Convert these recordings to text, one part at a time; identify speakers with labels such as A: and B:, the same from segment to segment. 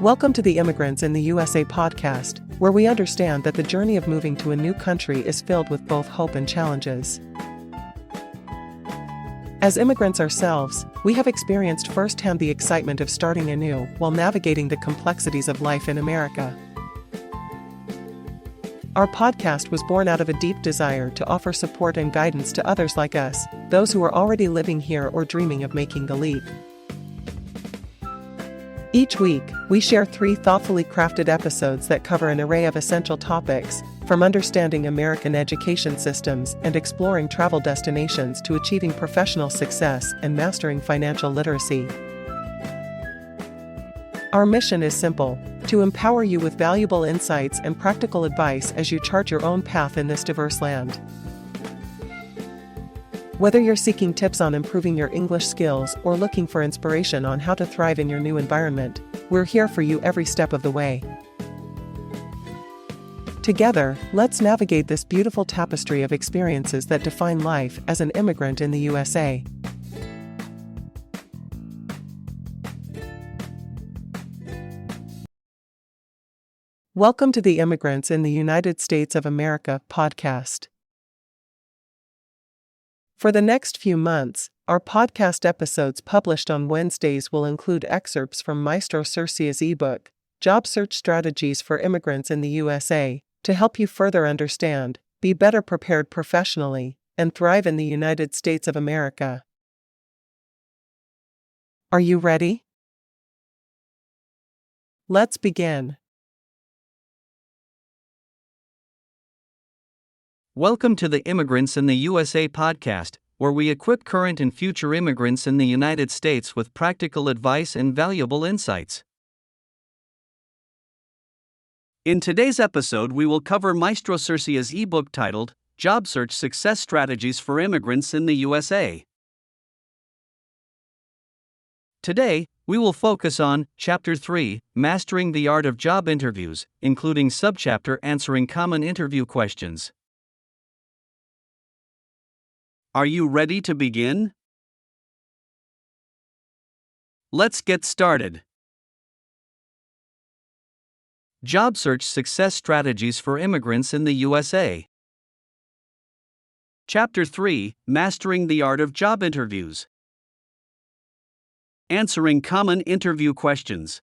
A: Welcome to the Immigrants in the USA podcast, where we understand that the journey of moving to a new country is filled with both hope and challenges. As immigrants ourselves, we have experienced firsthand the excitement of starting anew while navigating the complexities of life in America. Our podcast was born out of a deep desire to offer support and guidance to others like us, those who are already living here or dreaming of making the leap. Each week, we share 3 thoughtfully crafted episodes that cover an array of essential topics, from understanding American education systems and exploring travel destinations to achieving professional success and mastering financial literacy. Our mission is simple: to empower you with valuable insights and practical advice as you chart your own path in this diverse land. Whether you're seeking tips on improving your English skills or looking for inspiration on how to thrive in your new environment, we're here for you every step of the way. Together, let's navigate this beautiful tapestry of experiences that define life as an immigrant in the USA. Welcome to the Immigrants in the United States of America podcast. For the next few months, our podcast episodes published on Wednesdays will include excerpts from Maestro Sersea's ebook, Job Search Strategies for Immigrants in the USA, to help you further understand, be better prepared professionally, and thrive in the United States of America. Are you ready? Let's begin.
B: Welcome to the Immigrants in the USA podcast, where we equip current and future immigrants in the United States with practical advice and valuable insights. In today's episode, we will cover Maestro Sersea's ebook titled, Job Search Success Strategies for Immigrants in the USA. Today, we will focus on Chapter 3, Mastering the Art of Job Interviews, including subchapter Answering Common Interview Questions. Are you ready to begin? Let's get started. Job Search Success Strategies for Immigrants in the USA. Chapter 3, Mastering the Art of Job Interviews. Answering Common Interview Questions.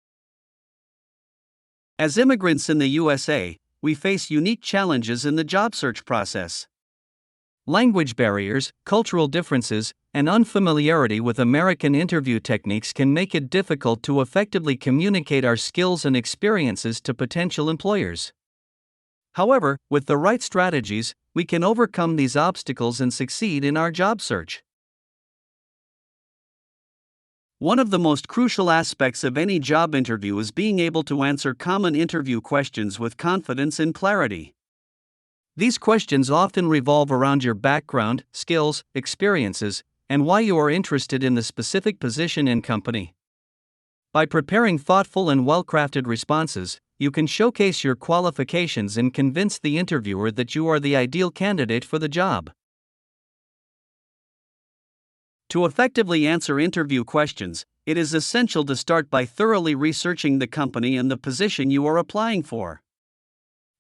B: As immigrants in the USA, we face unique challenges in the job search process. Language barriers, cultural differences, and unfamiliarity with American interview techniques can make it difficult to effectively communicate our skills and experiences to potential employers. However, with the right strategies, we can overcome these obstacles and succeed in our job search. One of the most crucial aspects of any job interview is being able to answer common interview questions with confidence and clarity. These questions often revolve around your background, skills, experiences, and why you are interested in the specific position and company. By preparing thoughtful and well-crafted responses, you can showcase your qualifications and convince the interviewer that you are the ideal candidate for the job. To effectively answer interview questions, it is essential to start by thoroughly researching the company and the position you are applying for.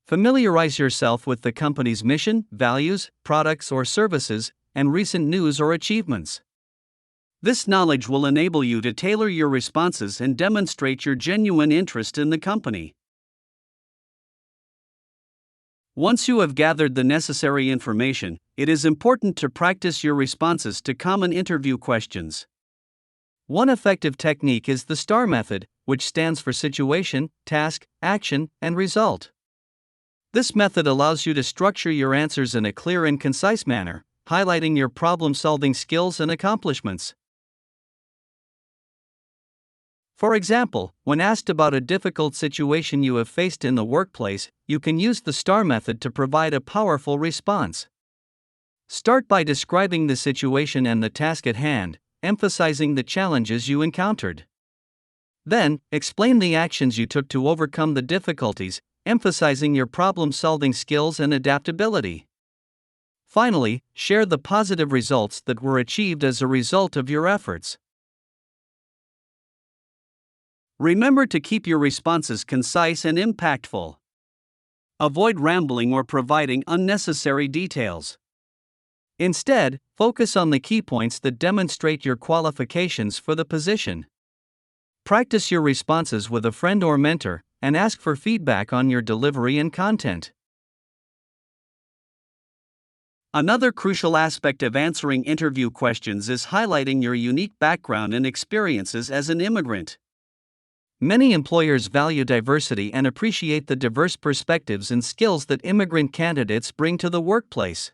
B: Familiarize yourself with the company's mission, values, products or services, and recent news or achievements. This knowledge will enable you to tailor your responses and demonstrate your genuine interest in the company. Once you have gathered the necessary information, it is important to practice your responses to common interview questions. One effective technique is the STAR method, which stands for situation, task, action, and result. This method allows you to structure your answers in a clear and concise manner, highlighting your problem-solving skills and accomplishments. For example, when asked about a difficult situation you have faced in the workplace, you can use the STAR method to provide a powerful response. Start by describing the situation and the task at hand, emphasizing the challenges you encountered. Then, explain the actions you took to overcome the difficulties, emphasizing your problem-solving skills and adaptability. Finally, share the positive results that were achieved as a result of your efforts. Remember to keep your responses concise and impactful. Avoid rambling or providing unnecessary details. Instead, focus on the key points that demonstrate your qualifications for the position. Practice your responses with a friend or mentor, and ask for feedback on your delivery and content. Another crucial aspect of answering interview questions is highlighting your unique background and experiences as an immigrant. Many employers value diversity and appreciate the diverse perspectives and skills that immigrant candidates bring to the workplace.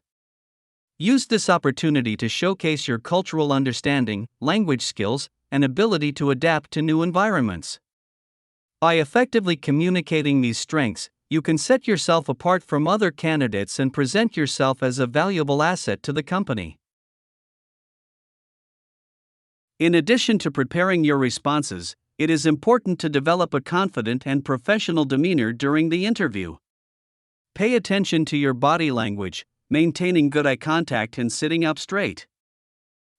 B: Use this opportunity to showcase your cultural understanding, language skills, and ability to adapt to new environments. By effectively communicating these strengths, you can set yourself apart from other candidates and present yourself as a valuable asset to the company. In addition to preparing your responses, it is important to develop a confident and professional demeanor during the interview. Pay attention to your body language, maintaining good eye contact and sitting up straight.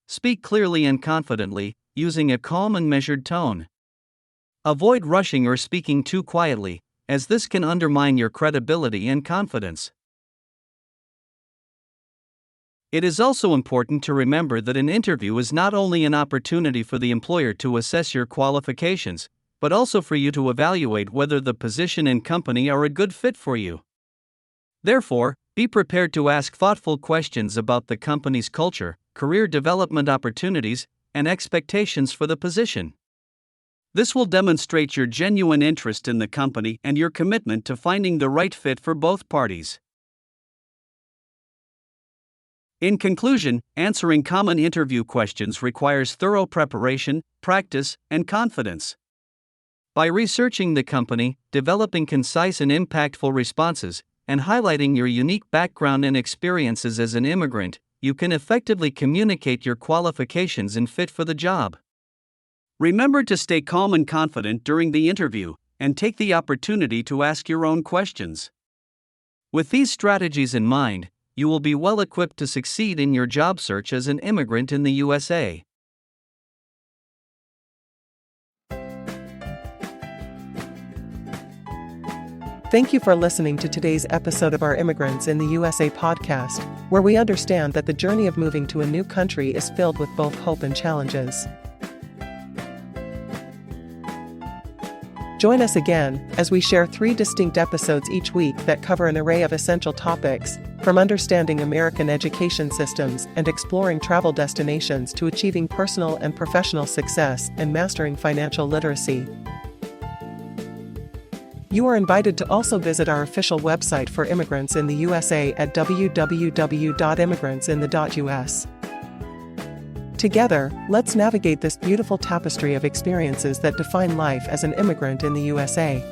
B: Speak clearly and confidently, using a calm and measured tone. Avoid rushing or speaking too quietly, as this can undermine your credibility and confidence. It is also important to remember that an interview is not only an opportunity for the employer to assess your qualifications, but also for you to evaluate whether the position and company are a good fit for you. Therefore, be prepared to ask thoughtful questions about the company's culture, career development opportunities, and expectations for the position. This will demonstrate your genuine interest in the company and your commitment to finding the right fit for both parties. In conclusion, answering common interview questions requires thorough preparation, practice, and confidence. By researching the company, developing concise and impactful responses, and highlighting your unique background and experiences as an immigrant, you can effectively communicate your qualifications and fit for the job. Remember to stay calm and confident during the interview, and take the opportunity to ask your own questions. With these strategies in mind, you will be well equipped to succeed in your job search as an immigrant in the USA.
A: Thank you for listening to today's episode of our Immigrants in the USA podcast, where we understand that the journey of moving to a new country is filled with both hope and challenges. Join us again as we share 3 distinct episodes each week that cover an array of essential topics, from understanding American education systems and exploring travel destinations to achieving personal and professional success and mastering financial literacy. You are invited to also visit our official website for Immigrants in the USA at www.immigrantsinthe.us. Together, let's navigate this beautiful tapestry of experiences that define life as an immigrant in the USA.